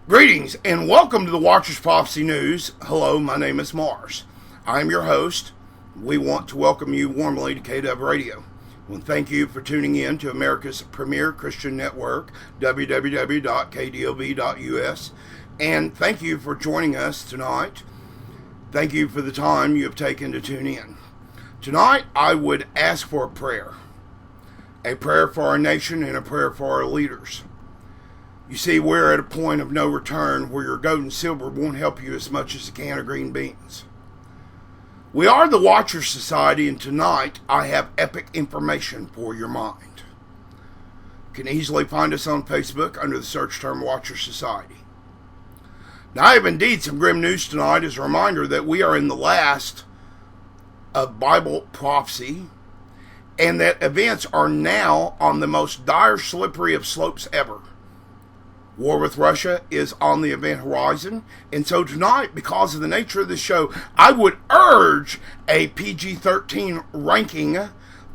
Greetings and welcome to the Watcher's Prophecy News. Hello, my name is Mars. I'm your host. We want to welcome you warmly to KW Radio. Well, thank you for tuning in to America's premier Christian network, www.kdob.us. And thank you for joining us tonight. Thank you for the time you have taken to tune in. Tonight, I would ask for a prayer for our nation and a prayer for our leaders. You see, we're at a point of no return where your gold and silver won't help you as much as a can of green beans. We are the Watcher Society, and tonight I have epic information for your mind. You can easily find us on Facebook under the search term Watcher Society. Now, I have indeed some grim news tonight as a reminder that we are in the last of Bible prophecy, and that events are now on the most dire, slippery of slopes ever. War with Russia is on the event horizon, and so tonight, because of the nature of the show, I would urge a PG-13 ranking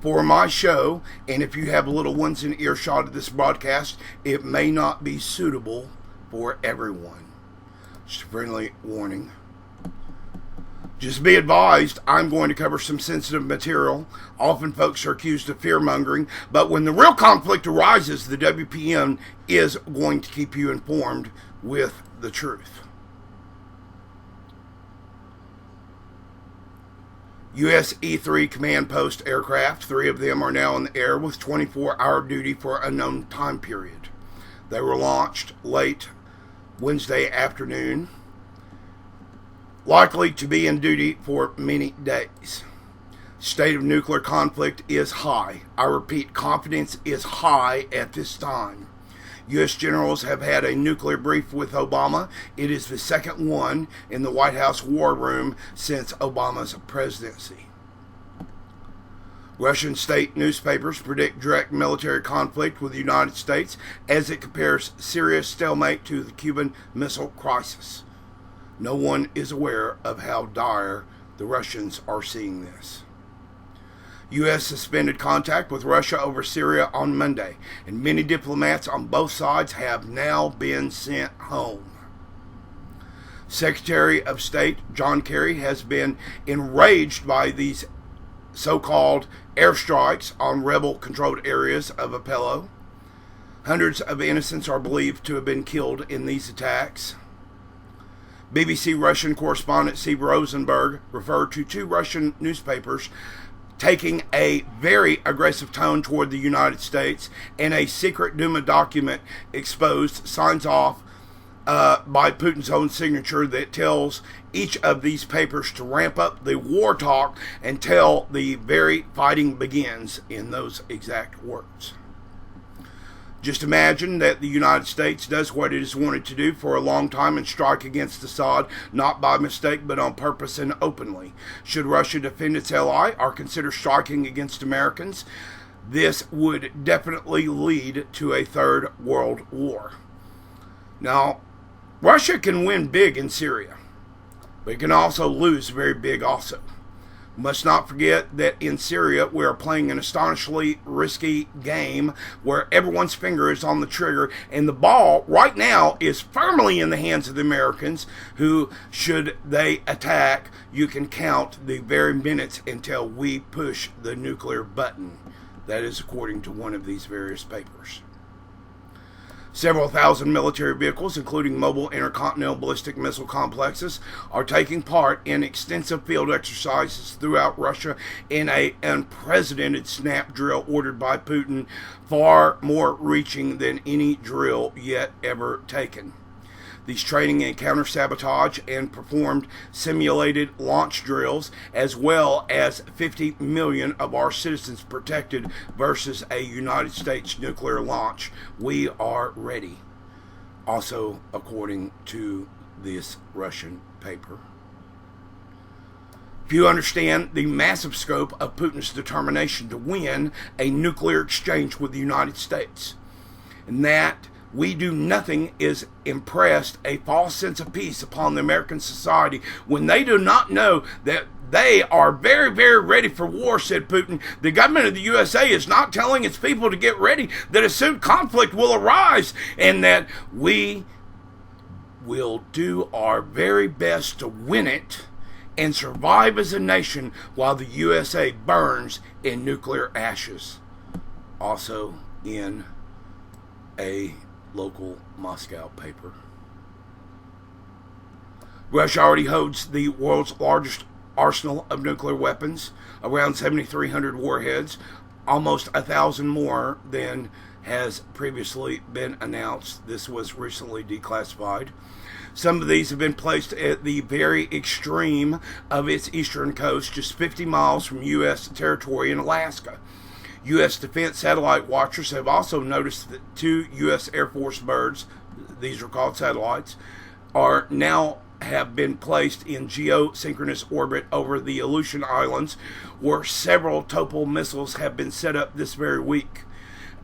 for my show, and if you have little ones in earshot of this broadcast, it may not be suitable for everyone. Just a friendly warning. Just be advised, I'm going to cover some sensitive material. Often folks are accused of fear-mongering, but when the real conflict arises, the WPN is going to keep you informed with the truth. U.S. E-3 command post aircraft, 3 of them are now in the air with 24-hour duty for a known time period. They were launched late Wednesday afternoon, likely to be in duty for many days. State of nuclear conflict is high. I repeat, confidence is high at this time. U.S. generals have had a nuclear brief with Obama. It is the second one in the White House war room since Obama's presidency. Russian state newspapers predict direct military conflict with the United States as it compares Syria's stalemate to the Cuban Missile Crisis. No one is aware of how dire the Russians are seeing this. U.S. suspended contact with Russia over Syria on Monday, and many diplomats on both sides have now been sent home. Secretary of State John Kerry has been enraged by these so-called airstrikes on rebel-controlled areas of Aleppo. Hundreds of innocents are believed to have been killed in these attacks. BBC Russian correspondent Steve Rosenberg referred to 2 Russian newspapers taking a very aggressive tone toward the United States, and a secret Duma document exposed signs off by Putin's own signature that tells each of these papers to ramp up the war talk until the very fighting begins, in those exact words. Just imagine that the United States does what it has wanted to do for a long time and strike against Assad, not by mistake, but on purpose and openly. Should Russia defend its ally or consider striking against Americans, this would definitely lead to a third world war. Now, Russia can win big in Syria, but it can also lose very big also. We must not forget that in Syria we are playing an astonishingly risky game where everyone's finger is on the trigger, and the ball right now is firmly in the hands of the Americans, who, should they attack, you can count the very minutes until we push the nuclear button. That is according to one of these various papers. Several thousand military vehicles, including mobile intercontinental ballistic missile complexes, are taking part in extensive field exercises throughout Russia in an unprecedented snap drill ordered by Putin, far more reaching than any drill yet ever taken. These training and counter-sabotage and performed simulated launch drills, as well as 50 million of our citizens protected versus a United States nuclear launch. We are ready. Also, according to this Russian paper. If you understand the massive scope of Putin's determination to win a nuclear exchange with the United States, and that we do nothing is impressed a false sense of peace upon the American society when they do not know that they are very, very ready for war, said Putin. The government of the USA is not telling its people to get ready, that a soon conflict will arise, and that we will do our very best to win it and survive as a nation while the USA burns in nuclear ashes. Also in a local Moscow paper. Russia already holds the world's largest arsenal of nuclear weapons, around 7,300 warheads, almost 1,000 more than has previously been announced. This was recently declassified. Some of these have been placed at the very extreme of its eastern coast, just 50 miles from U.S. territory in Alaska. U.S. defense satellite watchers have also noticed that 2 U.S. Air Force birds, these are called satellites, are now have been placed in geosynchronous orbit over the Aleutian Islands, where several Topol missiles have been set up this very week.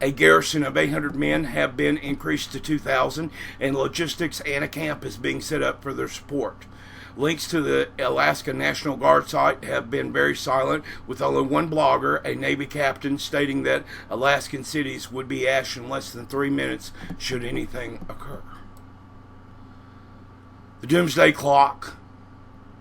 A garrison of 800 men have been increased to 2,000, and logistics and a camp is being set up for their support. Links to the Alaska National Guard site have been very silent, with only one blogger, a Navy captain, stating that Alaskan cities would be ash in less than 3 minutes should anything occur. The Doomsday Clock,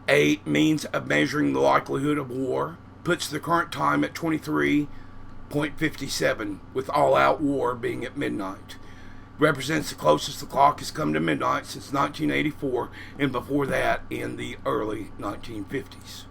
a means of measuring the likelihood of war, puts the current time at 23.57, with all-out war being at midnight. Represents the closest the clock has come to midnight since 1984, and before that in the early 1950s.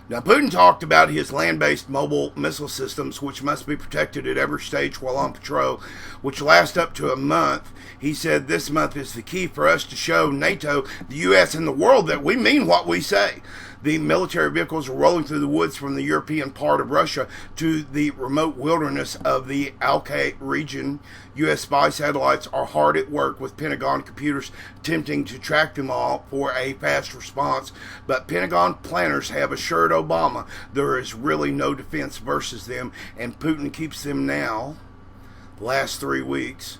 Now, Putin talked about his land-based mobile missile systems, which must be protected at every stage while on patrol, which last up to a month. He said this month is the key for us to show NATO, the U.S., and the world that we mean what we say. The military vehicles are rolling through the woods from the European part of Russia to the remote wilderness of the Alkay region. U.S. spy satellites are hard at work with Pentagon computers attempting to track them all for a fast response. But Pentagon planners have assured Obama there is really no defense versus them, and Putin keeps them now, the last 3 weeks,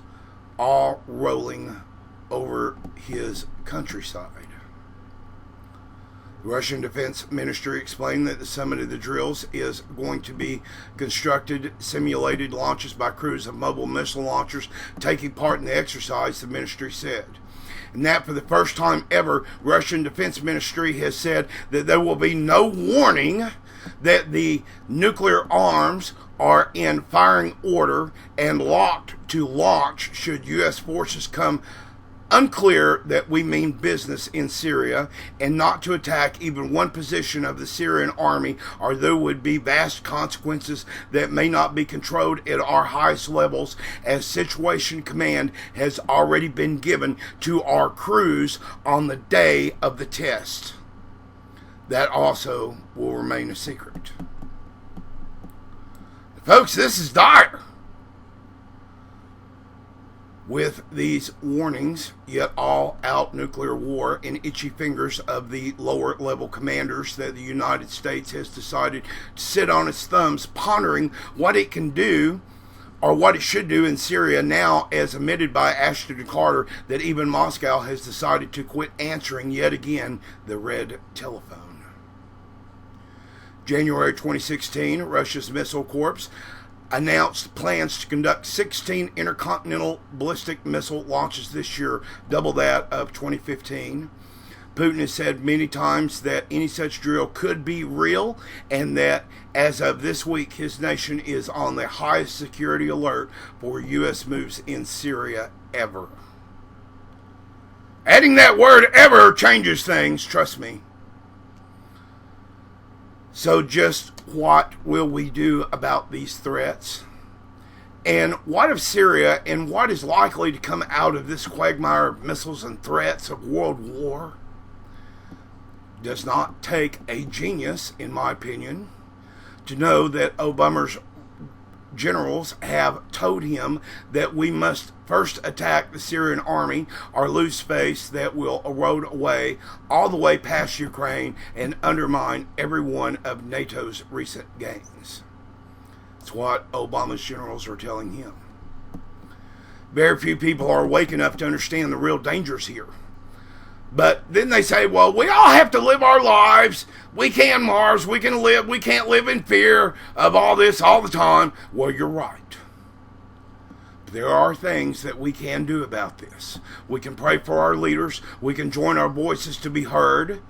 all rolling over his countryside. The Russian Defense Ministry explained that some of the drills is going to be constructed, simulated launches by crews of mobile missile launchers taking part in the exercise, the ministry said. And that for the first time ever, Russian Defense Ministry has said that there will be no warning that the nuclear arms are in firing order and locked to launch should U.S. forces come unclear that we mean business in Syria, and not to attack even one position of the Syrian army, or there would be vast consequences that may not be controlled at our highest levels, as situation command has already been given to our crews on the day of the test. That also will remain a secret. Folks, this is dire. With these warnings, yet all-out nuclear war and itchy fingers of the lower-level commanders that the United States has decided to sit on its thumbs, pondering what it can do or what it should do in Syria now, as admitted by Ashton and Carter, that even Moscow has decided to quit answering yet again the red telephone. January 2016, Russia's Missile Corps announced plans to conduct 16 intercontinental ballistic missile launches this year, double that of 2015. Putin has said many times that any such drill could be real, and that as of this week, his nation is on the highest security alert for U.S. moves in Syria ever. Adding that word ever changes things, trust me. So just what will we do about these threats? And what of Syria, and what is likely to come out of this quagmire of missiles and threats of world war? Does not take a genius, in my opinion, to know that Obama's generals have told him that we must first attack the Syrian army or lose space that will erode away all the way past Ukraine and undermine every one of NATO's recent gains. That's what Obama's generals are telling him. Very few people are awake enough to understand the real dangers here. But then they say, well, we all have to live our lives. We can Mars. We can live. We can't live in fear of all this all the time. Well, you're right. But there are things that we can do about this. We can pray for our leaders. We can join our voices to be heard.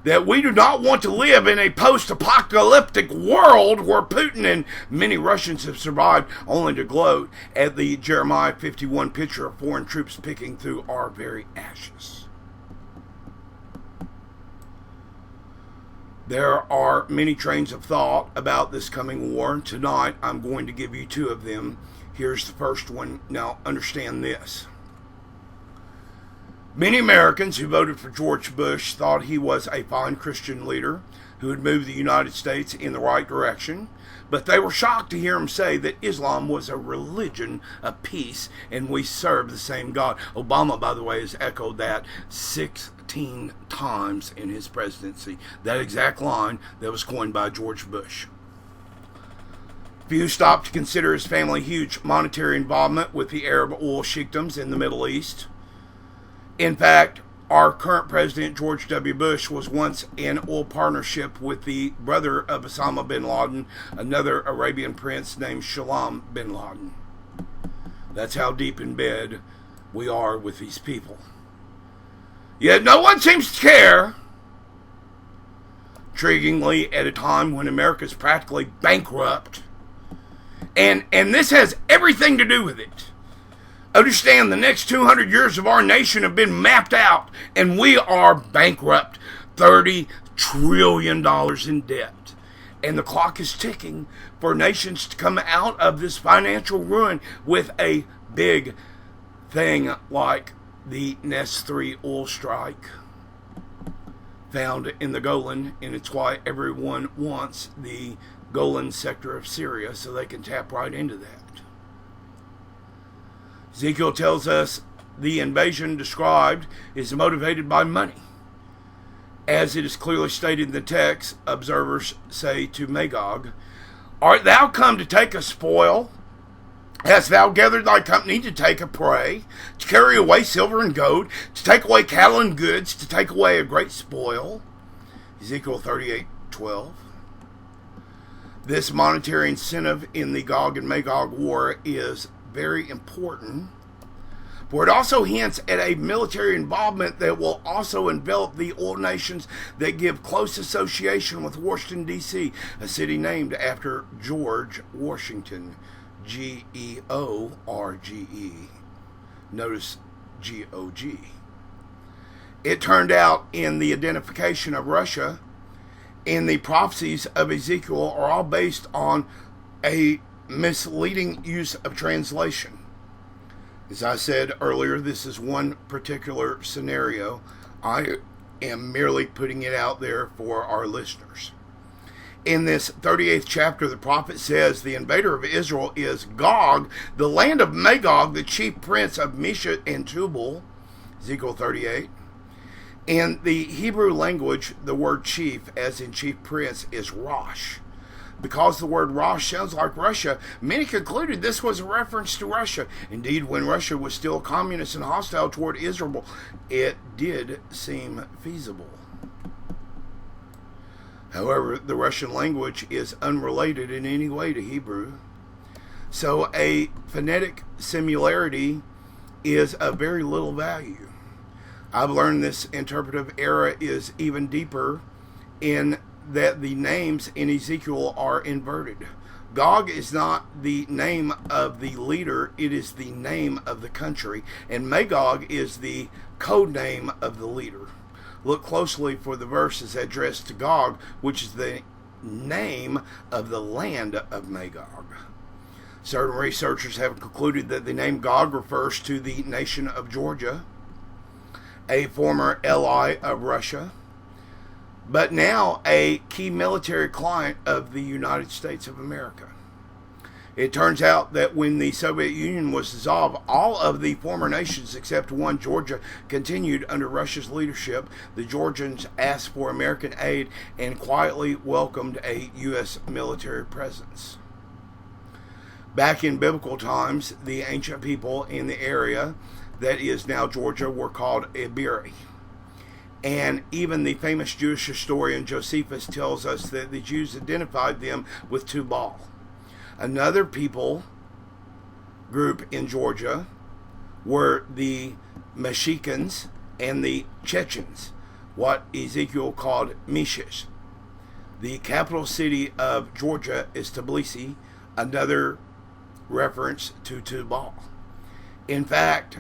That we do not want to live in a post-apocalyptic world where Putin and many Russians have survived only to gloat at the Jeremiah 51 picture of foreign troops picking through our very ashes. There are many trains of thought about this coming war. Tonight, I'm going to give you two of them. Here's the first one. Now, understand this. Many Americans who voted for George Bush thought he was a fine Christian leader who would move the United States in the right direction, but they were shocked to hear him say that Islam was a religion of peace and we serve the same God. Obama, by the way, has echoed that 16 times in his presidency. That exact line that was coined by George Bush. Few stopped to consider his family's huge monetary involvement with the Arab oil sheikdoms in the Middle East. In fact, our current president, George W. Bush, was once in oil partnership with the brother of Osama bin Laden, another Arabian prince named Shalom bin Laden. That's how deep in bed we are with these people. Yet no one seems to care. Intriguingly, at a time when America is practically bankrupt, and this has everything to do with it. Understand, the next 200 years of our nation have been mapped out, and we are bankrupt. $30 trillion in debt. And the clock is ticking for nations to come out of this financial ruin with a big thing like the Nest 3 oil strike found in the Golan, and it's why everyone wants the Golan sector of Syria so they can tap right into that. Ezekiel tells us the invasion described is motivated by money. As it is clearly stated in the text, observers say to Magog, "Art thou come to take a spoil? Hast thou gathered thy company to take a prey, to carry away silver and gold, to take away cattle and goods, to take away a great spoil?" Ezekiel 38:12. This monetary incentive in the Gog and Magog war is very important, for it also hints at a military involvement that will also envelop the oil nations that give close association with Washington, D.C., a city named after George Washington, George. Notice Gog. It turned out in the identification of Russia and the prophecies of Ezekiel are all based on a misleading use of translation. As I said earlier, this is one particular scenario. I am merely putting it out there for our listeners. In this 38th chapter, the prophet says the invader of Israel is Gog, the land of Magog, the chief prince of Meshech and Tubal, Ezekiel 38. In the Hebrew language, the word chief, as in chief prince, is Rosh. Because the word Rosh sounds like Russia, many concluded this was a reference to Russia. Indeed, when Russia was still communist and hostile toward Israel, it did seem feasible. However, the Russian language is unrelated in any way to Hebrew. So a phonetic similarity is of very little value. I've learned this interpretive error is even deeper in that the names in Ezekiel are inverted. Gog is not the name of the leader, it is the name of the country, and Magog is the code name of the leader. Look closely for the verses addressed to Gog, which is the name of the land of Magog. Certain researchers have concluded that the name Gog refers to the nation of Georgia, a former ally of Russia, but now a key military client of the United States of America. It turns out that when the Soviet Union was dissolved, all of the former nations except one, Georgia, continued under Russia's leadership. The Georgians asked for American aid and quietly welcomed a U.S. military presence. Back in biblical times, the ancient people in the area that is now Georgia were called Iberi. And even the famous Jewish historian Josephus tells us that the Jews identified them with Tubal. Another people group in Georgia were the Mexicans and the Chechens, what Ezekiel called Meshish. The capital city of Georgia is Tbilisi, another reference to Tubal. In fact,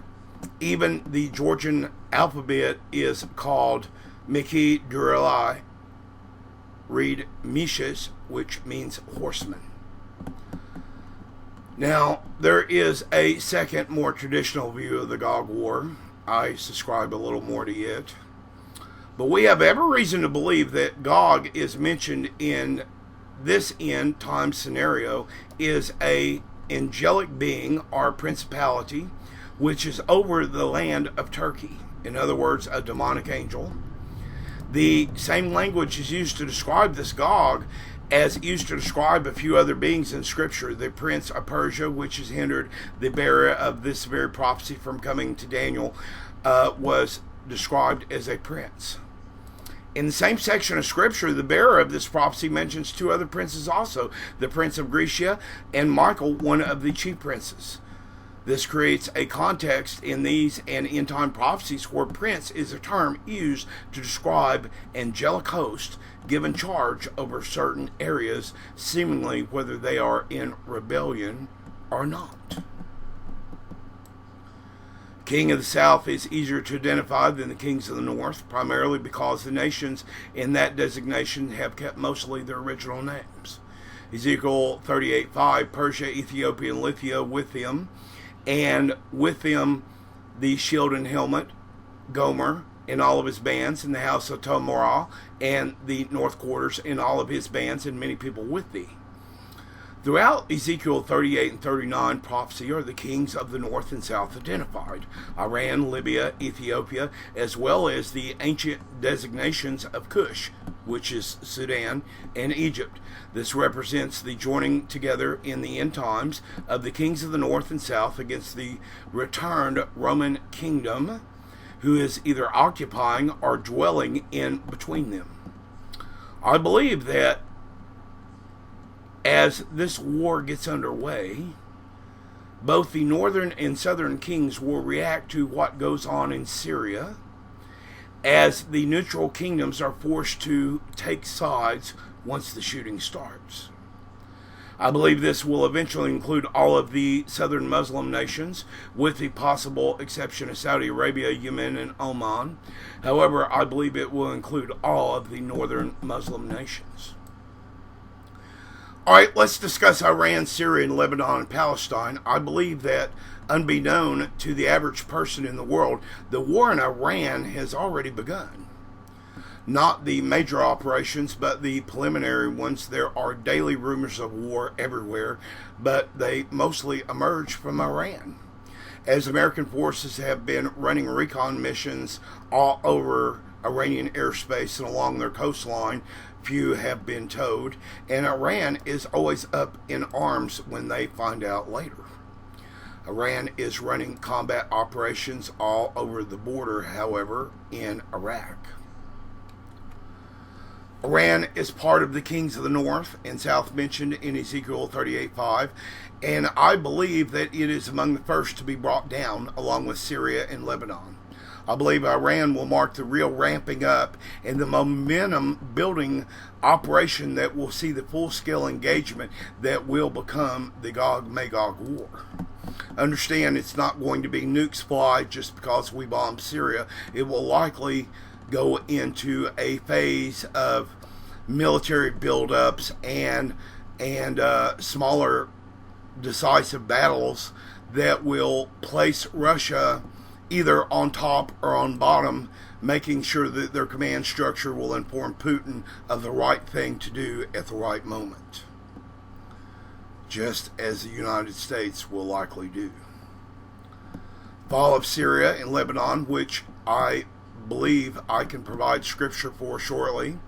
even the Georgian alphabet is called Miki Duralai, read Meshish, which means horseman. Now, there is a second, more traditional view of the Gog War. I subscribe a little more to it. But we have every reason to believe that Gog is mentioned in this end time scenario is a angelic being or principality which is over the land of Turkey. In other words, a demonic angel. The same language is used to describe this Gog as used to describe a few other beings in Scripture. The prince of Persia, which has hindered the bearer of this very prophecy from coming to Daniel, was described as a prince. In the same section of Scripture, the bearer of this prophecy mentions two other princes also, the prince of Grecia and Michael, one of the chief princes. This creates a context in these and end-time prophecies where prince is a term used to describe angelic hosts given charge over certain areas, seemingly whether they are in rebellion or not. King of the South is easier to identify than the kings of the North, primarily because the nations in that designation have kept mostly their original names. Ezekiel 38:5, Persia, Ethiopia, and Lydia with him, and with them the shield and helmet, Gomer, and all of his bands, and the house of Tomorah, and the north quarters, and all of his bands, and many people with thee. Throughout Ezekiel 38 and 39 prophecy are the kings of the north and south identified, Iran, Libya, Ethiopia, as well as the ancient designations of Cush, which is Sudan, and Egypt. This represents the joining together in the end times of the kings of the north and south against the returned Roman kingdom, who is either occupying or dwelling in between them. I believe that as this war gets underway, both the northern and southern kings will react to what goes on in Syria, as the neutral kingdoms are forced to take sides once the shooting starts. I believe this will eventually include all of the southern Muslim nations, with the possible exception of Saudi Arabia, Yemen, and Oman. However, I believe it will include all of the northern Muslim nations. All right, let's discuss Iran, Syria, and Lebanon, and Palestine. I believe that, unbeknown to the average person in the world, the war in Iran has already begun. Not the major operations, but the preliminary ones. There are daily rumors of war everywhere, but they mostly emerge from Iran, as American forces have been running recon missions all over Iranian airspace and along their coastline. Few have been towed, and Iran is always up in arms when they find out later. Iran is running combat operations all over the border, however, in Iraq. Iran is part of the kings of the north and south mentioned in Ezekiel 38:5, and I believe that it is among the first to be brought down, along with Syria and Lebanon. I believe Iran will mark the real ramping up and the momentum building operation that will see the full-scale engagement that will become the Gog-Magog war. Understand, it's not going to be nukes fly just because we bombed Syria. It will likely go into a phase of military buildups and smaller decisive battles that will place Russia either on top or on bottom, making sure that their command structure will inform Putin of the right thing to do at the right moment, just as the United States will likely do. Fall of Syria and Lebanon, which I believe I can provide scripture for shortly,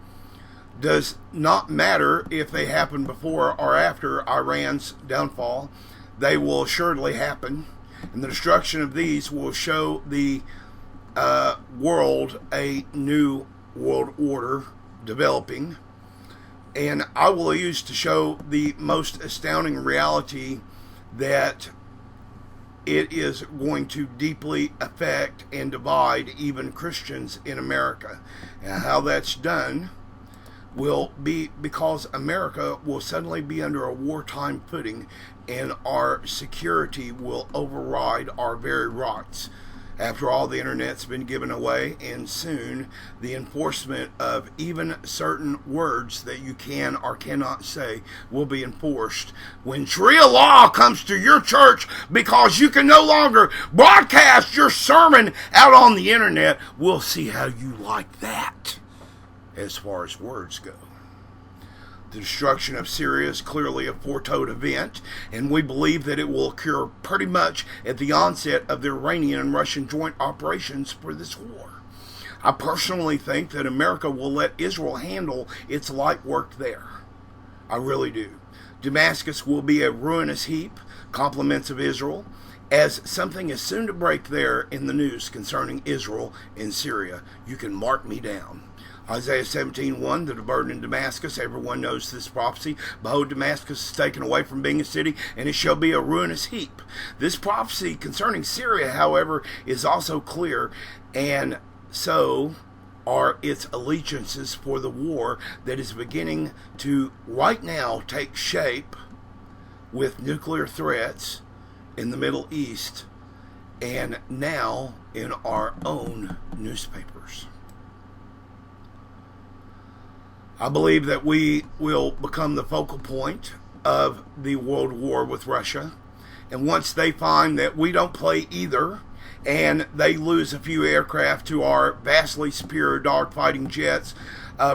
does not matter if they happen before or after Iran's downfall. They will assuredly happen, and the destruction of these will show the world a new world order developing, and I will use to show the most astounding reality that it is going to deeply affect and divide even Christians in America. And how that's done will be because America will suddenly be under a wartime footing, and our security will override our very rights. After all, the internet's been given away, and soon the enforcement of even certain words that you can or cannot say will be enforced. When Sharia law comes to your church because you can no longer broadcast your sermon out on the internet, we'll see how you like that as far as words go. The destruction of Syria is clearly a foretold event, and we believe that it will occur pretty much at the onset of the Iranian and Russian joint operations for this war. I personally think that America will let Israel handle its light work there. I really do. Damascus will be a ruinous heap, compliments of Israel, as something is soon to break there in the news concerning Israel and Syria. You can mark me down. Isaiah 17:1, the burden in Damascus. Everyone knows this prophecy. Behold, Damascus is taken away from being a city, and it shall be a ruinous heap. This prophecy concerning Syria, however, is also clear, and so are its allegiances for the war that is beginning to right now take shape with nuclear threats in the Middle East and now in our own newspapers. I believe that we will become the focal point of the world war with Russia. And once they find that we don't play either, and they lose a few aircraft to our vastly superior dogfighting jets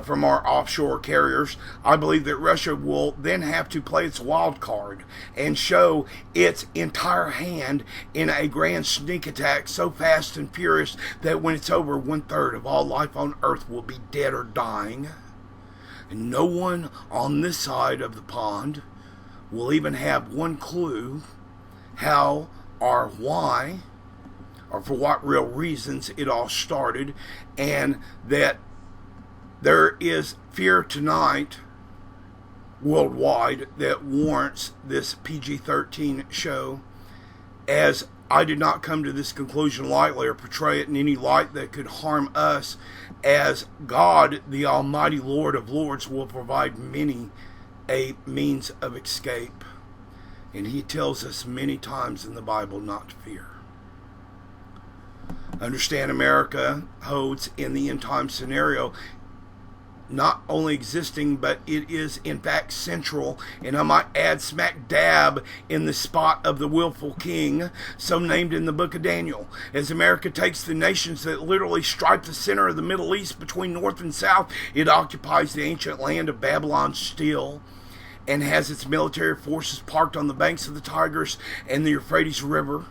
from our offshore carriers, I believe that Russia will then have to play its wild card and show its entire hand in a grand sneak attack so fast and furious that when it's over, 1/3 of all life on Earth will be dead or dying. And no one on this side of the pond will even have one clue how or why or for what real reasons it all started, and that there is fear tonight worldwide that warrants this PG-13 show, as I did not come to this conclusion lightly or portray it in any light that could harm us, as God, the Almighty Lord of Lords, will provide many a means of escape. And He tells us many times in the Bible not to fear. Understand, America holds in the end time scenario not only existing, but it is in fact central, and I might add smack dab in the spot of the willful king, so named in the book of Daniel. As America takes the nations that literally stripe the center of the Middle East between north and south, it occupies the ancient land of Babylon still, and has its military forces parked on the banks of the Tigris and the Euphrates River.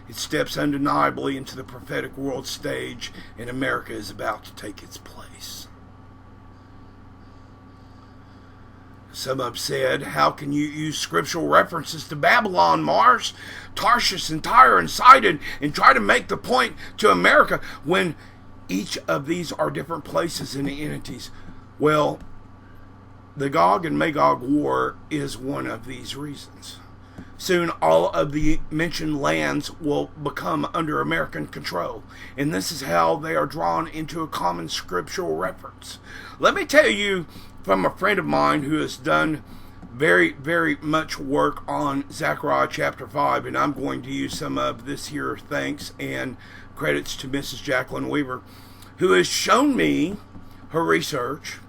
It steps undeniably into the prophetic world stage, and America is about to take its place. Some have said, how can you use scriptural references to Babylon, Mars, Tarshish, and Tyre, and Sidon, and try to make the point to America when each of these are different places and entities? Well, the Gog and Magog war is one of these reasons. Soon all of the mentioned lands will become under American control, and this is how they are drawn into a common scriptural reference. Let me tell you from a friend of mine who has done very, very much work on Zechariah chapter 5, and I'm going to use some of this here thanks and credits to Mrs. Jacqueline Weaver, who has shown me her research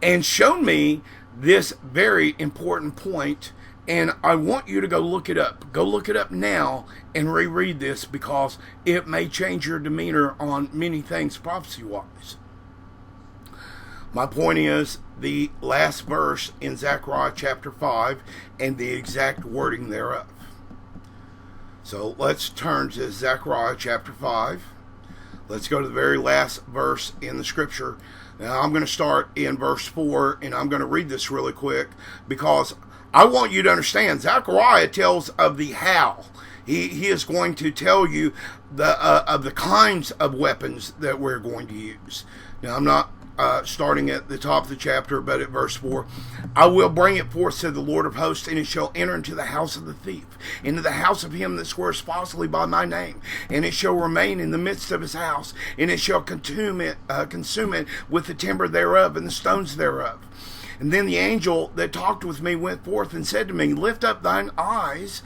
and shown me this very important point. And I want you to go look it up. Go look it up now and reread this, because it may change your demeanor on many things prophecy-wise. My point is the last verse in Zechariah chapter 5 and the exact wording thereof. So let's turn to Zechariah chapter 5. Let's go to the very last verse in the scripture. Now I'm going to start in verse 4, and I'm going to read this really quick because I want you to understand. Zechariah tells of the how. He is going to tell you of the kinds of weapons that we're going to use. Now, I'm not starting at the top of the chapter, but at verse 4. I will bring it forth, said the Lord of hosts, and it shall enter into the house of the thief, into the house of him that swears falsely by my name, and it shall remain in the midst of his house, and it shall consume it with the timber thereof and the stones thereof. And then the angel that talked with me went forth and said to me, lift up thine eyes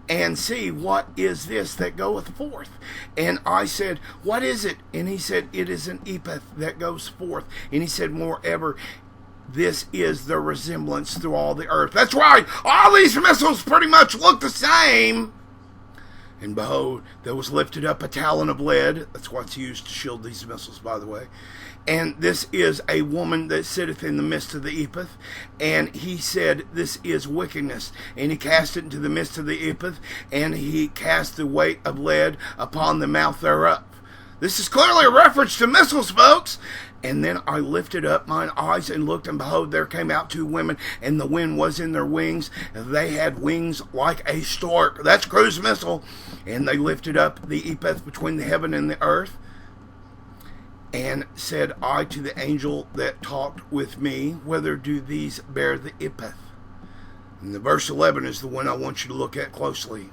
and see, what is this that goeth forth? And I said, what is it? And he said, it is an ephah that goes forth. And he said, moreover, this is the resemblance through all the earth. That's right, all these missiles pretty much look the same. And behold, there was lifted up a talon of lead. That's what's used to shield these missiles, by the way. And this is a woman that sitteth in the midst of the ephah. And he said, this is wickedness. And he cast it into the midst of the ephah, and he cast the weight of lead upon the mouth thereof. This is clearly a reference to missiles, folks. And then I lifted up mine eyes and looked, and behold, there came out two women, and the wind was in their wings, and they had wings like a stork. That's cruise missile. And they lifted up the ephah between the heaven and the earth. And said I to the angel that talked with me, whether do these bear the ephah? And the verse 11 is the one I want you to look at closely.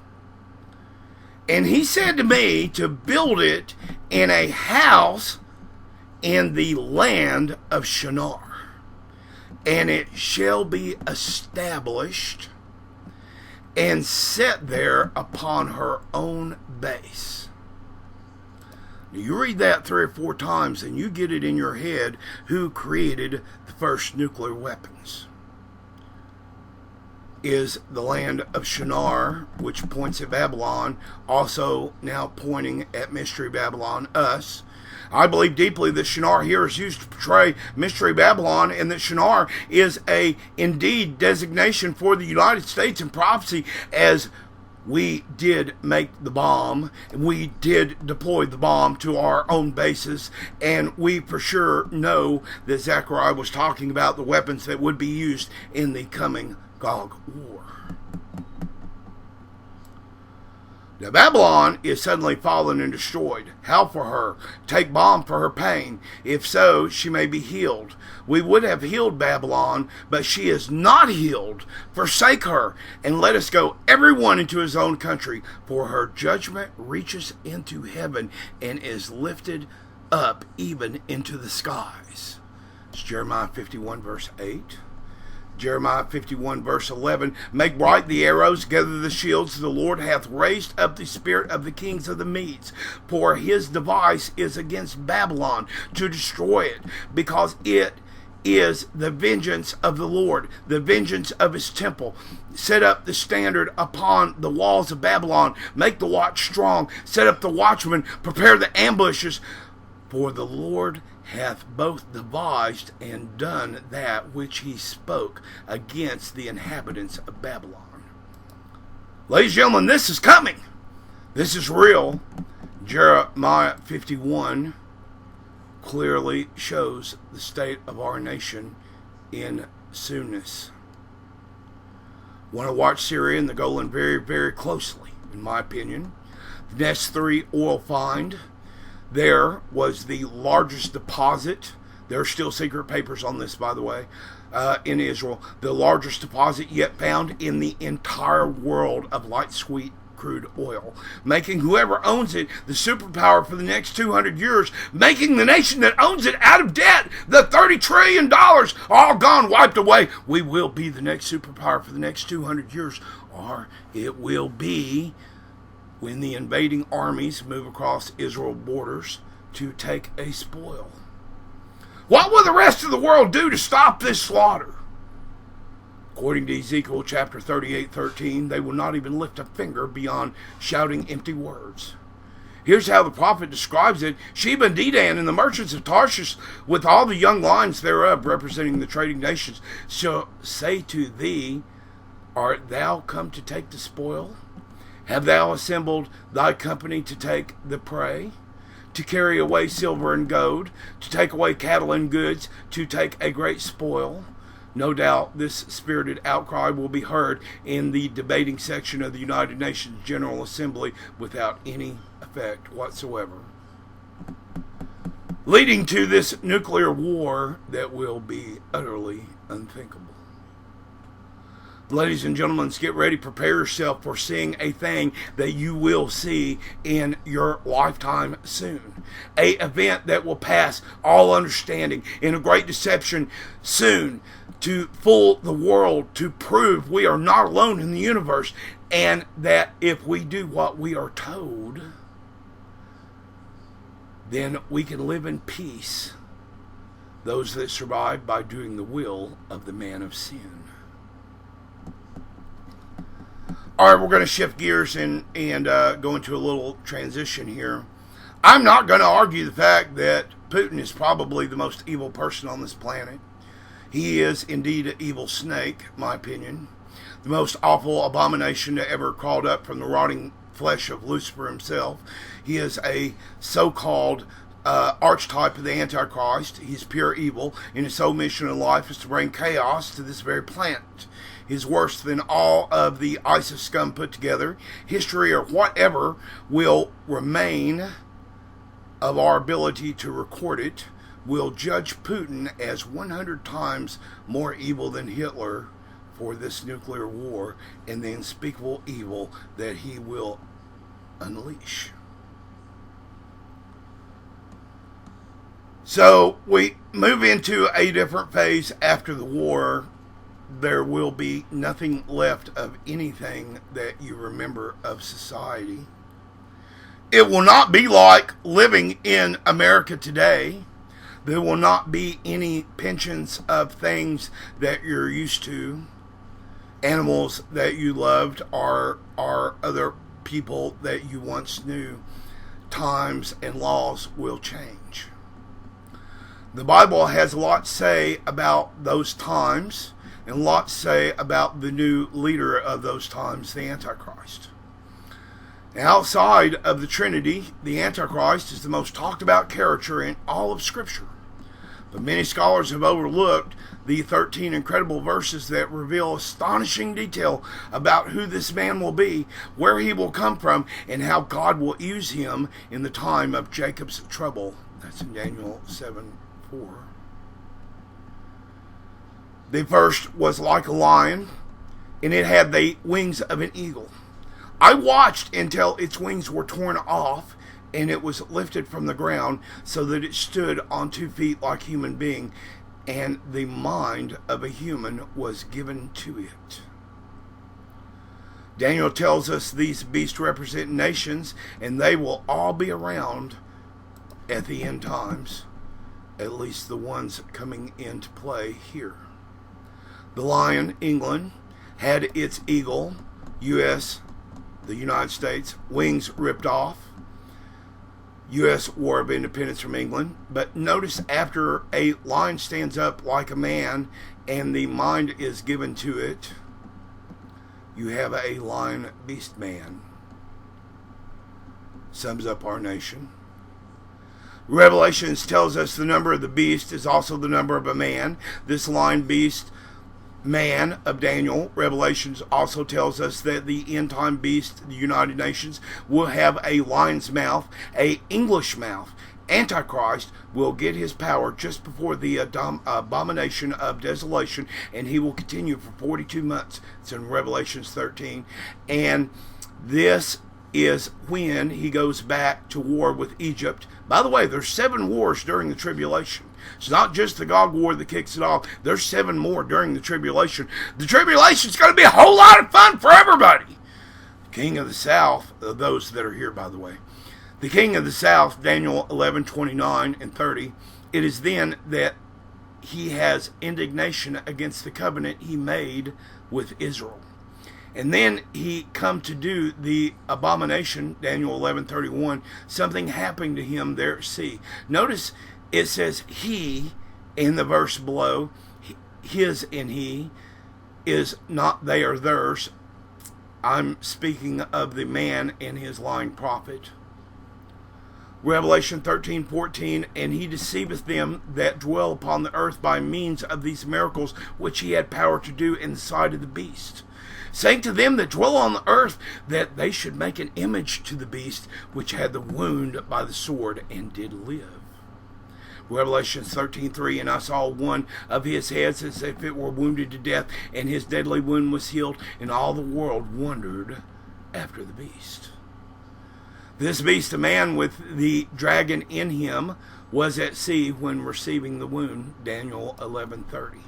And he said to me to build it in a house in the land of Shinar, and it shall be established and set there upon her own base. You read that 3 or 4 times and you get it in your head who created the first nuclear weapons. Is the land of Shinar, which points at Babylon, also now pointing at Mystery Babylon, us. I believe deeply that Shinar here is used to portray Mystery Babylon, and that Shinar is a indeed designation for the United States in prophecy, as we did make the bomb, we did deploy the bomb to our own bases, and we for sure know that Zechariah was talking about the weapons that would be used in the coming Gog War. Now Babylon is suddenly fallen and destroyed. How for her? Take balm for her pain. If so, she may be healed. We would have healed Babylon, but she is not healed. Forsake her, and let us go everyone into his own country, for her judgment reaches into heaven and is lifted up even into the skies. It's Jeremiah 51 verse 8. Jeremiah 51 verse 11, make bright the arrows, gather the shields. The Lord hath raised up the spirit of the kings of the Medes, for his device is against Babylon, to destroy it, because it is the vengeance of the Lord, the vengeance of his temple. Set up the standard upon the walls of Babylon, make the watch strong, set up the watchmen, prepare the ambushes, for the Lord hath both devised and done that which he spoke against the inhabitants of Babylon. Ladies and gentlemen, this is coming. This is real. Jeremiah 51 clearly shows the state of our nation in soonness. Want to watch Syria and the Golan very, very closely, in my opinion. The next 3 oil find. There was the largest deposit. There are still secret papers on this, by the way, in Israel. The largest deposit yet found in the entire world of light sweet crude oil, making whoever owns it the superpower for the next 200 years, making the nation that owns it out of debt. The $30 trillion all gone, wiped away. We will be the next superpower for the next 200 years, or it will be when the invading armies move across Israel borders to take a spoil. What will the rest of the world do to stop this slaughter? According to Ezekiel chapter 38:13, they will not even lift a finger beyond shouting empty words. Here's how the prophet describes it. Sheba and Dedan and the merchants of Tarshish, with all the young lions thereof, representing the trading nations, shall say to thee, art thou come to take the spoil? Have thou assembled thy company to take the prey, to carry away silver and gold, to take away cattle and goods, to take a great spoil? No doubt this spirited outcry will be heard in the debating section of the United Nations General Assembly without any effect whatsoever. leading to this nuclear war that will be utterly unthinkable. Ladies and gentlemen, let's get ready. Prepare yourself for seeing a thing that you will see in your lifetime soon. A event that will pass all understanding, in a great deception soon, to fool the world, to prove we are not alone in the universe, and that if we do what we are told, then we can live in peace, those that survive by doing the will of the man of sin. All right, we're going to shift gears and go into a little transition here. I'm not going to argue the fact that Putin is probably the most evil person on this planet. He is indeed an evil snake, in my opinion. The most awful abomination that ever crawled up from the rotting flesh of Lucifer himself. He is a so-called archetype of the Antichrist. He's pure evil, and his sole mission in life is to bring chaos to this very planet. He's worse than all of the ISIS scum put together. History or whatever will remain of our ability to record it will judge Putin as 100 times more evil than Hitler for this nuclear war and the unspeakable evil that he will unleash. So we move into a different phase after the war. There will be nothing left of anything that you remember of society. It will not be like living in America today. There will not be any pensions of things that you're used to. Animals that you loved are other people that you once knew. Times and laws will change. The Bible has a lot to say about those times, and a lot to say about the new leader of those times, the Antichrist. Outside of the Trinity, the Antichrist is the most talked about character in all of Scripture. But many scholars have overlooked the 13 incredible verses that reveal astonishing detail about who this man will be, where he will come from, and how God will use him in the time of Jacob's trouble. That's in Daniel 7:4. The first was like a lion, and it had the wings of an eagle. I watched until its wings were torn off, and it was lifted from the ground so that it stood on 2 feet like a human being, and the mind of a human was given to it. Daniel tells us these beasts represent nations, and they will all be around at the end times, at least the ones coming into play here. The lion, England, had its eagle, U.S., the United States, wings ripped off. U.S. War of Independence from England. But notice after a lion stands up like a man and the mind is given to it, you have a lion beast man. Sums up our nation. Revelations tells us the number of the beast is also the number of a man. This lion beast man of Daniel, Revelations also tells us that the end time beast, the United Nations, will have a lion's mouth, a English mouth. Antichrist will get his power just before the abomination of desolation, and he will continue for 42 months. It's in Revelations 13. And this is when he goes back to war with Egypt. By the way, there's 7 wars during the tribulation. It's not just the Gog War that kicks it off. There's 7 more during the tribulation. The tribulation's going to be a whole lot of fun for everybody. The king of the south, those that are here, by the way. The king of the south, Daniel 11:29 and 30, it is then that he has indignation against the covenant he made with Israel. And then he come to do the abomination, Daniel 11:31, something happened to him there at sea. Notice it says he in the verse below, his and he is not they or theirs. I'm speaking of the man and his lying prophet. Revelation 13:14, and he deceiveth them that dwell upon the earth by means of these miracles which he had power to do in the sight of the beast, saying to them that dwell on the earth that they should make an image to the beast which had the wound by the sword and did live. Revelation 13:3, and I saw one of his heads as if it were wounded to death, and his deadly wound was healed, and all the world wondered after the beast. This beast, a man with the dragon in him, was at sea when receiving the wound. Daniel 11:30.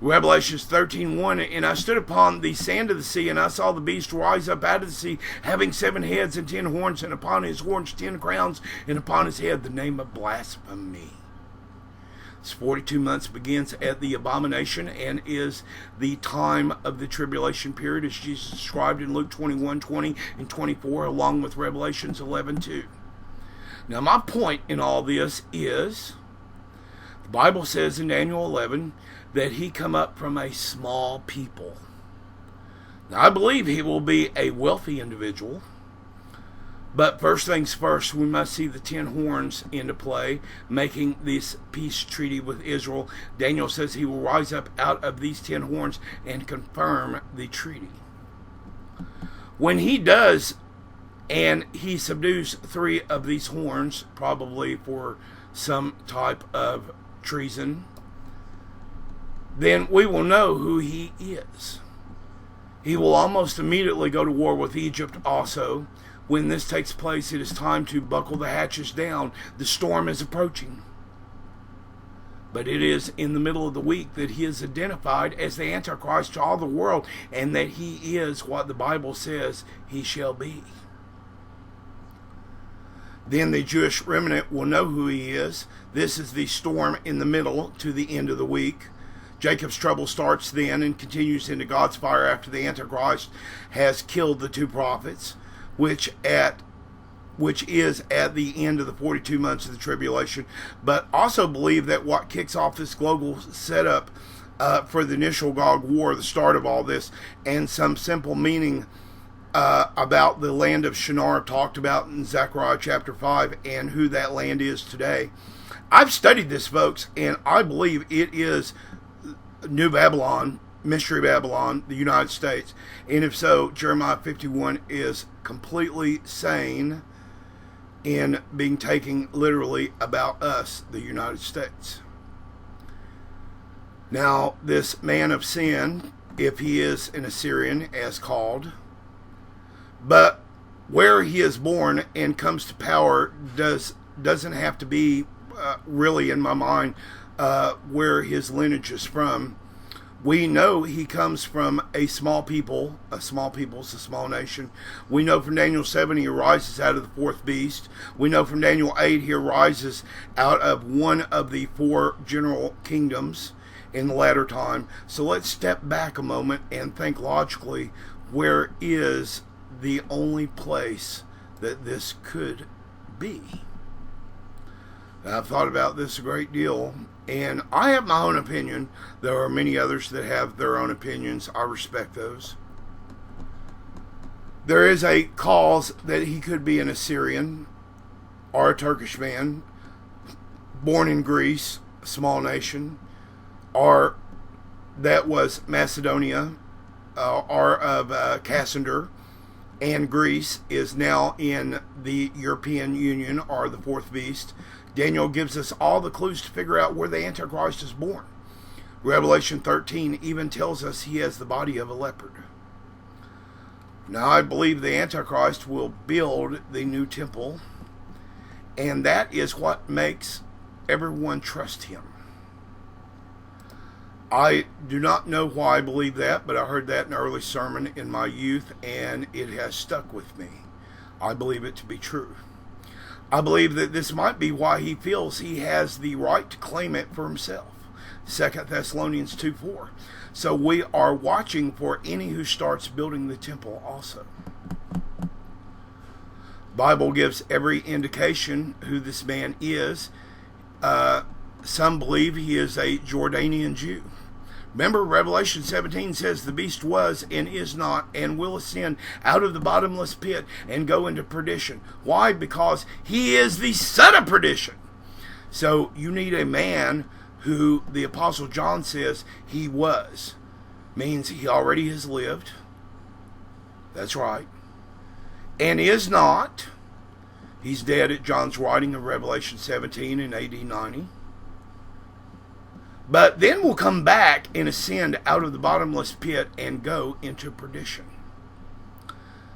Revelations 13:1, and I stood upon the sand of the sea, and I saw the beast rise up out of the sea, having 7 heads and 10 horns, and upon his horns 10 crowns, and upon his head the name of blasphemy. This 42 months begins at the abomination and is the time of the tribulation period, as Jesus described in Luke 21:20 and 24, along with Revelations 11:2. Now, my point in all this is, the Bible says in Daniel 11 that he come up from a small people. Now, I believe he will be a wealthy individual, but first things first, we must see the 10 horns into play, making this peace treaty with Israel. Daniel says he will rise up out of these 10 horns and confirm the treaty. When he does, and he subdues 3 of these horns, probably for some type of treason, then we will know who he is. He will almost immediately go to war with Egypt also. When this takes place, it is time to buckle the hatches down. The storm is approaching. But it is in the middle of the week that he is identified as the Antichrist to all the world, and that he is what the Bible says he shall be. Then the Jewish remnant will know who he is. This is the storm in the middle to the end of the week. Jacob's trouble starts then and continues into God's fire after the Antichrist has killed the 2 prophets, which is at the end of the 42 months of the tribulation. But also believe that what kicks off this global setup for the initial Gog War, the start of all this, and some simple meaning about the land of Shinar talked about in Zechariah chapter 5 and who that land is today. I've studied this, folks, and I believe it is New Babylon, Mystery Babylon, the United States. And if so, Jeremiah 51 is completely sane in being taken literally about us, the United States. Now, this man of sin, if he is an Assyrian as called, but where he is born and comes to power doesn't have to be really, in my mind, where his lineage is from. We know he comes from a small people. A small people is a small nation. We know from Daniel 7 he arises out of the 4th beast. We know from Daniel 8 he arises out of one of the 4 general kingdoms in the latter time. So let's step back a moment and think logically, where is the only place that this could be? I've thought about this a great deal, and I have my own opinion. There are many others that have their own opinions. I respect those. There is a cause that he could be an Assyrian or a Turkish man, born in Greece, a small nation, or that was Macedonia, or of Cassander, and Greece is now in the European Union, or the 4th beast. Daniel gives us all the clues to figure out where the Antichrist is born. Revelation 13 even tells us he has the body of a leopard. Now, I believe the Antichrist will build the new temple, and that is what makes everyone trust him. I do not know why I believe that, but I heard that in an early sermon in my youth, and it has stuck with me. I believe it to be true. I believe that this might be why he feels he has the right to claim it for himself. 2 Thessalonians 2:4. So we are watching for any who starts building the temple also. Bible gives every indication who this man is. Some believe he is a Jordanian Jew. Remember, Revelation 17 says the beast was and is not and will ascend out of the bottomless pit and go into perdition. Why? Because he is the son of perdition. So you need a man who the Apostle John says he was. Means he already has lived. That's right. And is not. He's dead at John's writing of Revelation 17 in AD 90. But then will come back and ascend out of the bottomless pit and go into perdition.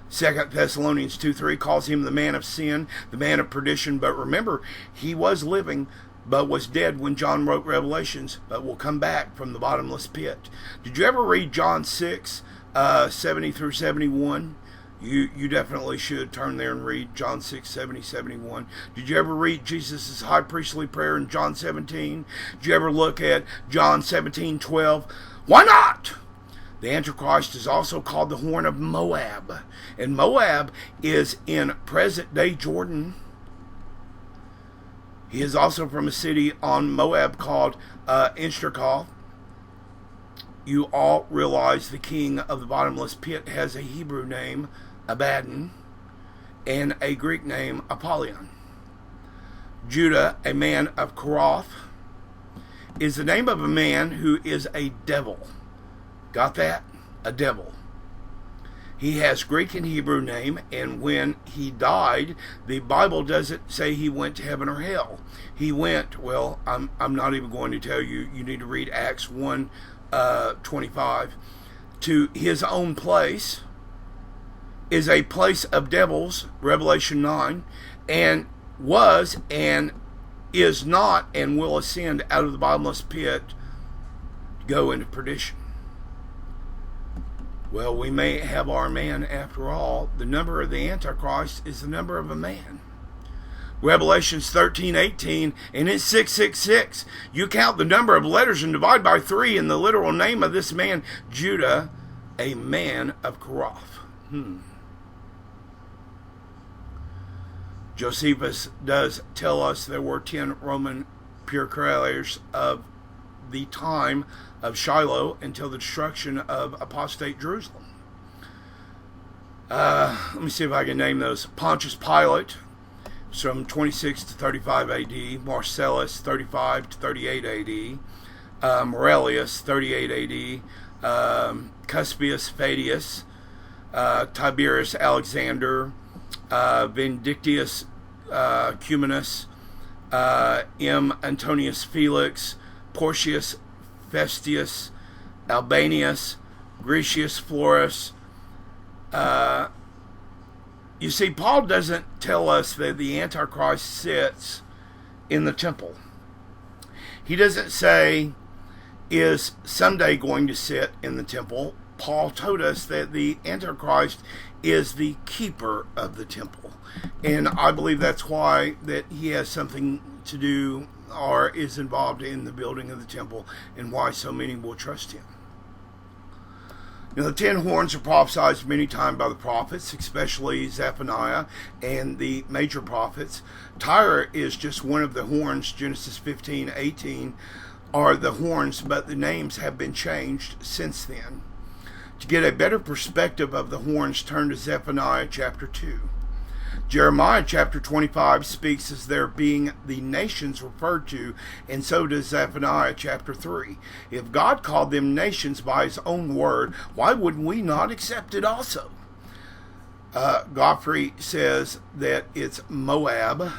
2 Thessalonians 2:3 calls him the man of sin, the man of perdition. But remember, he was living, but was dead when John wrote Revelations, but will come back from the bottomless pit. Did you ever read John 6, 70 through 71? You definitely should turn there and read John 6, 70, 71. Did you ever read Jesus' high priestly prayer in John 17? Did you ever look at John 17, 12? Why not? The Antichrist is also called the horn of Moab. And Moab is in present-day Jordan. He is also from a city on Moab called Inshtarkal. You all realize the king of the bottomless pit has a Hebrew name, Abaddon, and a Greek name, Apollyon. Judah, a man of Koroth, is the name of a man who is a devil. Got that? A devil. He has Greek and Hebrew name, and when he died, the Bible doesn't say he went to heaven or hell. He went, well, I'm not even going to tell you. You need to read Acts 1:25. To his own place is a place of devils, Revelation 9, and was and is not and will ascend out of the bottomless pit, go into perdition. Well, we may have our man after all. The number of the Antichrist is the number of a man. Revelations 13:18, and it's 666. You count the number of letters and divide by 3 in the literal name of this man, Judah, a man of Koroth. Josephus does tell us there were 10 Roman procurators of the time of Shiloh until the destruction of apostate Jerusalem. Let me see if I can name those. Pontius Pilate, from 26 to 35 AD. Marcellus, 35 to 38 AD. Morelius, 38 AD. Cuspius Fadius, Tiberius Alexander, Vindictius Cumanus, M. Antonius Felix, Porcius Festus, Albanius, Grecius Florus. You see, Paul doesn't tell us that the Antichrist sits in the temple. He doesn't say is someday going to sit in the temple. Paul told us that the Antichrist is the keeper of the temple. And I believe that's why that he has something to do or is involved in the building of the temple, and why so many will trust him. Now, the 10 horns are prophesied many times by the prophets, especially Zephaniah and the major prophets. Tyre is just one of the horns. Genesis 15:18 are the horns, but the names have been changed since then. To get a better perspective of the horns, turn to Zephaniah chapter 2. Jeremiah chapter 25 speaks as there being the nations referred to, and so does Zephaniah chapter 3. If God called them nations by his own word, why would we not accept it also? Godfrey says that it's Moab,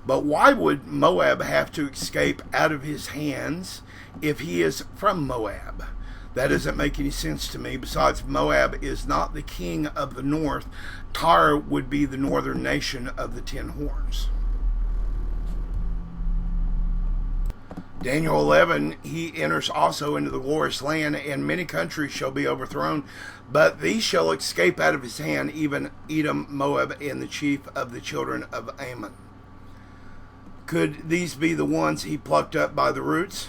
but why would Moab have to escape out of his hands if he is from Moab? That doesn't make any sense to me. Besides, Moab is not the king of the north. Tyre would be the northern nation of the 10 horns. Daniel 11, he enters also into the glorious land, and many countries shall be overthrown, but these shall escape out of his hand, even Edom, Moab, and the chief of the children of Ammon. Could these be the ones he plucked up by the roots?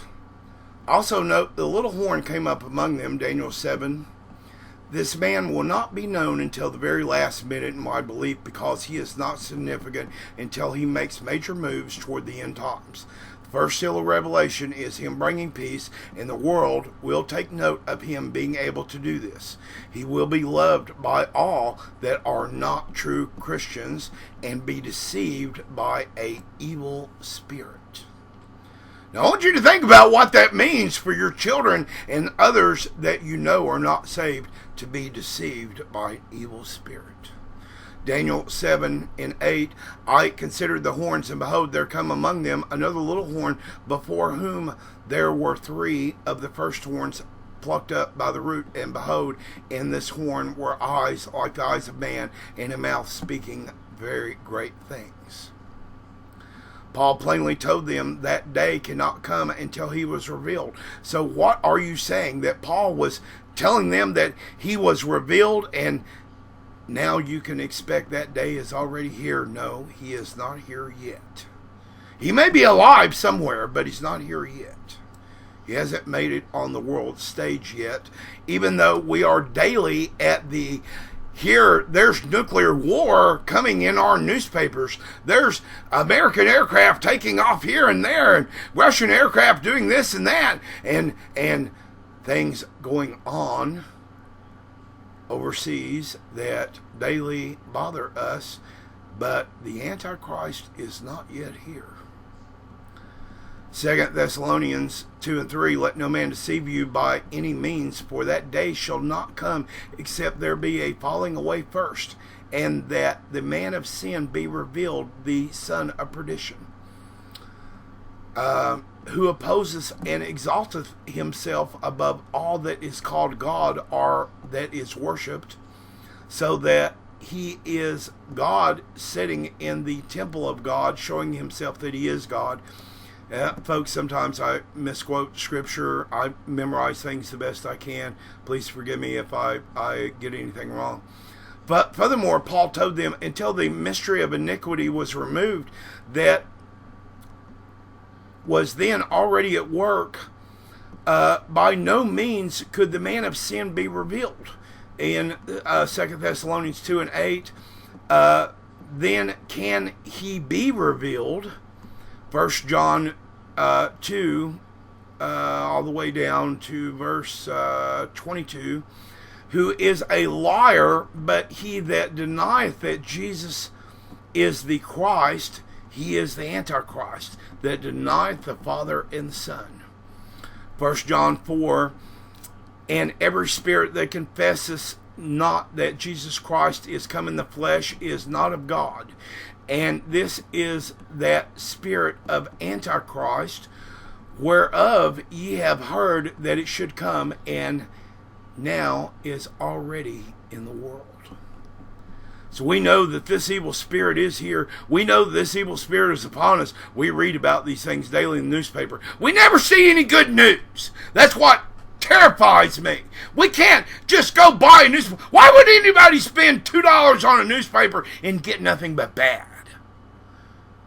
Also note, the little horn came up among them, Daniel 7. This man will not be known until the very last minute, in my belief, because he is not significant until he makes major moves toward the end times. The first seal of Revelation is him bringing peace, and the world will take note of him being able to do this. He will be loved by all that are not true Christians and be deceived by an evil spirit. Now, I want you to think about what that means for your children and others that you know are not saved to be deceived by an evil spirit. Daniel 7 and 8, I considered the horns, and behold, there come among them another little horn, before whom there were 3 of the first horns plucked up by the root. And behold, in this horn were eyes like the eyes of man, and a mouth speaking very great things. Paul plainly told them that day cannot come until he was revealed. So what are you saying? That Paul was telling them that he was revealed, and now you can expect that day is already here? No, he is not here yet. He may be alive somewhere, but he's not here yet. He hasn't made it on the world stage yet, even though we are daily at the here. There's nuclear war coming in our newspapers. There's American aircraft taking off here and there, and Russian aircraft doing this and that, and things going on overseas that daily bother us, but the Antichrist is not yet here. 2 Thessalonians 2 and 3, let no man deceive you by any means, for that day shall not come except there be a falling away first, and that the man of sin be revealed, the son of perdition, who opposes and exalteth himself above all that is called God or that is worshipped, so that he is God, sitting in the temple of God, showing himself that he is God. Folks, sometimes I misquote scripture. I memorize things the best I can. Please forgive me if I get anything wrong. But furthermore, Paul told them, until the mystery of iniquity was removed, that was then already at work, by no means could the man of sin be revealed. In 2 Thessalonians 2 and 8, then can he be revealed? 1 John 2, all the way down to verse 22, who is a liar, but he that denieth that Jesus is the Christ, he is the Antichrist, that denieth the Father and the Son. 1 John 4, and every spirit that confesseth not that Jesus Christ is come in the flesh is not of God. And this is that spirit of Antichrist, whereof ye have heard that it should come, and now is already in the world. So we know that this evil spirit is here. We know that this evil spirit is upon us. We read about these things daily in the newspaper. We never see any good news. That's what terrifies me. We can't just go buy a newspaper. Why would anybody spend $2 on a newspaper and get nothing but bad?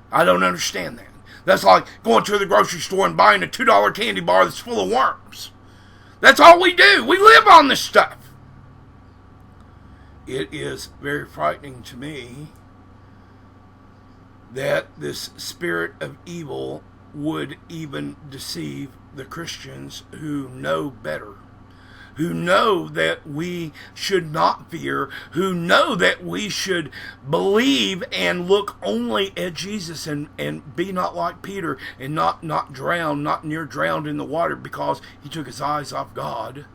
I don't understand that. That's like going to the grocery store and buying a $2 candy bar that's full of worms. That's all we do. We live on this stuff. It is very frightening to me that this spirit of evil would even deceive the Christians who know better, who know that we should not fear, who know that we should believe and look only at Jesus, and be not like Peter and not drown, not near drowned in the water because he took his eyes off God.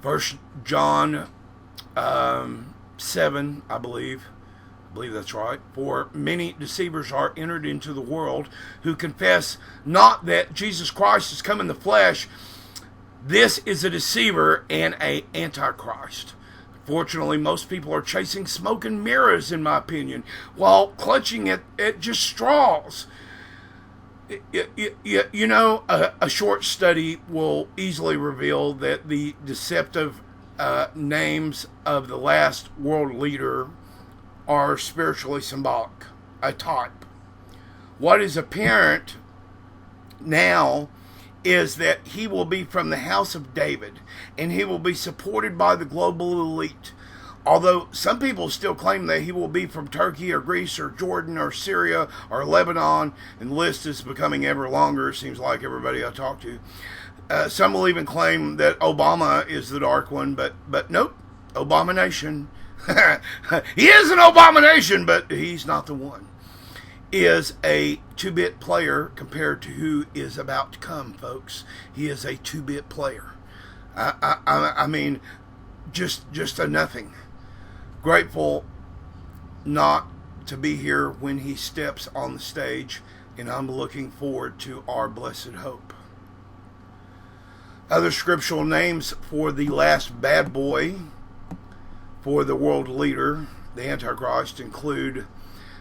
1 John 7, I believe that's right. For many deceivers are entered into the world, who confess not that Jesus Christ has come in the flesh. This is a deceiver and an antichrist. Fortunately, most people are chasing smoke and mirrors, in my opinion, while clutching at just straws. You know, a short study will easily reveal that the deceptive names of the last world leader are spiritually symbolic, a type. What is apparent now is that he will be from the house of David, and he will be supported by the global elite. Although some people still claim that he will be from Turkey or Greece or Jordan or Syria or Lebanon, and the list is becoming ever longer, it seems like everybody I talk to. Some will even claim that Obama is the dark one, but nope, abomination. He is an abomination, but he's not the one. Is a 2-bit player compared to who is about to come, folks. He is a 2-bit player. I mean, just a nothing. Of Grateful not to be here when he steps on the stage, and I'm looking forward to our blessed hope. Other scriptural names for the last bad boy for the world leader, the Antichrist, include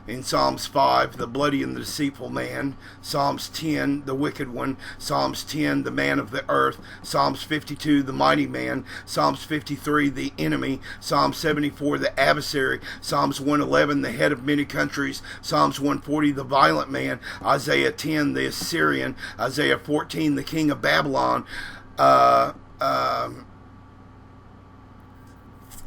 in Psalms 5, the bloody and the deceitful man. Psalms 10, the wicked one. Psalms 10, the man of the earth. Psalms 52, the mighty man. Psalms 53, the enemy. Psalms 74, the adversary. Psalms 111, the head of many countries. Psalms 140, the violent man. Isaiah 10, the Assyrian. Isaiah 14, the king of Babylon.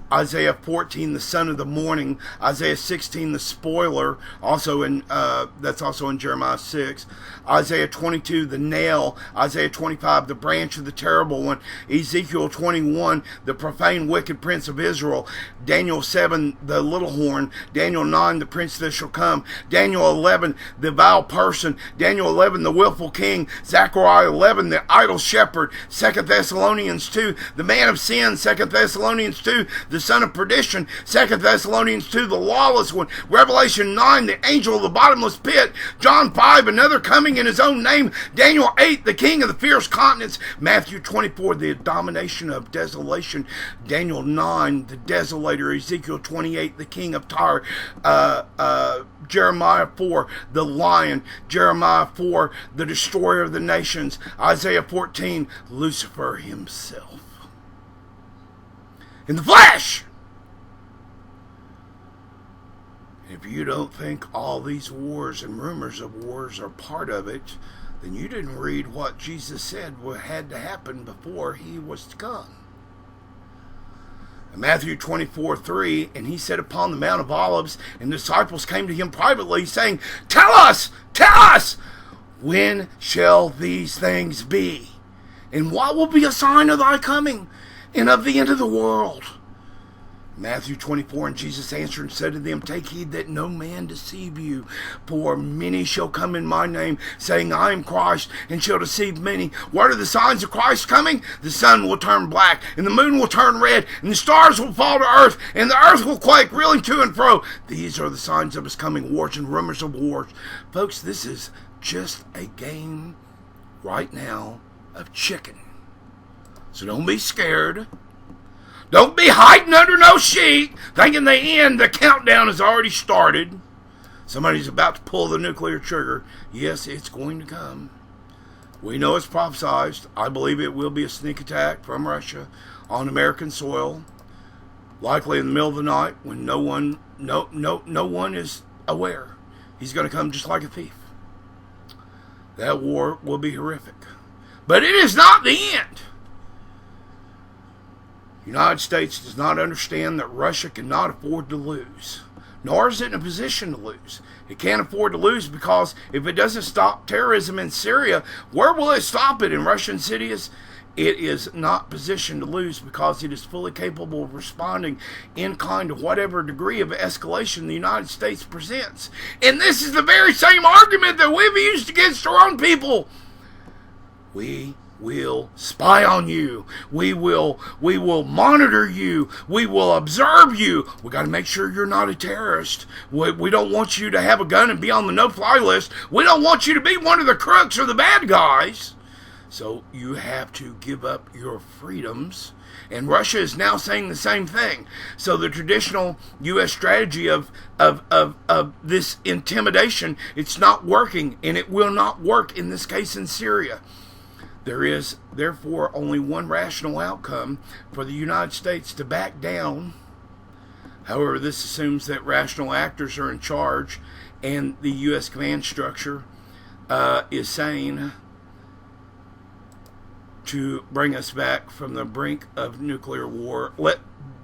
Isaiah 14, the son of the morning. Isaiah 16, the spoiler, that's also in Jeremiah 6. Isaiah 22, the nail. Isaiah 25, the branch of the terrible one. Ezekiel 21, the profane wicked prince of Israel. Daniel 7, the little horn. Daniel 9, the prince that shall come. Daniel 11, the vile person. Daniel 11, the willful king. Zechariah 11, the idle shepherd. 2 Thessalonians 2, the man of sin. 2 Thessalonians 2, the son of perdition. 2 Thessalonians 2, the lawless one. Revelation 9, the angel of the bottomless pit. John 5, another coming in his own name. Daniel 8, the king of the fierce continents. Matthew 24, the abomination of desolation. Daniel 9, the desolator. Ezekiel 28, the king of Tyre. Jeremiah 4, the lion. Jeremiah 4, the destroyer of the nations. Isaiah 14, Lucifer himself in the flesh. If you don't think all these wars and rumors of wars are part of it, then you didn't read what Jesus said had to happen before he was to come. In Matthew 24:3, and he sat upon the Mount of Olives, and the disciples came to him privately, saying, tell us, when shall these things be? And what will be a sign of thy coming and of the end of the world? Matthew 24, and Jesus answered and said to them, take heed that no man deceive you, for many shall come in my name, saying, I am Christ, and shall deceive many. What are the signs of Christ coming? The sun will turn black, and the moon will turn red, and the stars will fall to earth, and the earth will quake, reeling to and fro. These are the signs of his coming, wars and rumors of wars. Folks, this is just a game right now of chicken. So don't be scared. Don't be hiding under no sheet, thinking the countdown has already started. Somebody's about to pull the nuclear trigger. Yes, it's going to come. We know it's prophesized. I believe it will be a sneak attack from Russia on American soil, likely in the middle of the night when no one is aware. He's going to come just like a thief. That war will be horrific. But it is not the end. The United States does not understand that Russia cannot afford to lose, nor is it in a position to lose. It can't afford to lose because if it doesn't stop terrorism in Syria, where will it stop it? In Russian cities? It is not positioned to lose because it is fully capable of responding in kind to whatever degree of escalation the United States presents. And this is the very same argument that we've used against our own people. We will spy on you. We will monitor you. We will observe you. We got to make sure you're not a terrorist. We don't want you to have a gun and be on the no-fly list. We don't want you to be one of the crooks or the bad guys. So you have to give up your freedoms. And Russia is now saying the same thing. So the traditional U.S. strategy of this intimidation, it's not working, and it will not work in this case in Syria. There is, therefore, only one rational outcome for the United States to back down. However, this assumes that rational actors are in charge and the U.S. command structure is saying to bring us back from the brink of nuclear war. Let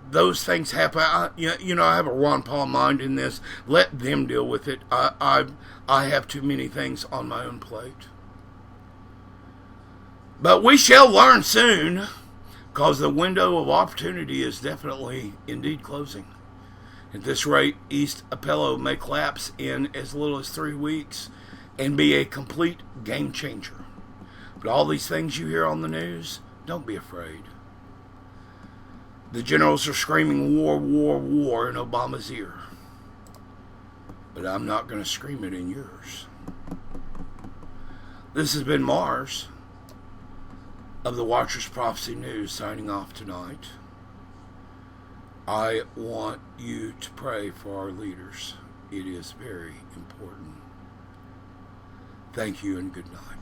those things happen. I have a Ron Paul mind in this. Let them deal with it. I have too many things on my own plate. But we shall learn soon, because the window of opportunity is definitely indeed closing. At this rate, East Apello may collapse in as little as 3 weeks and be a complete game changer. But all these things you hear on the news, don't be afraid. The generals are screaming war, war, war in Obama's ear. But I'm not going to scream it in yours. This has been Mars of the Watcher's Prophecy News signing off tonight. I want you to pray for our leaders. It is very important. Thank you and good night.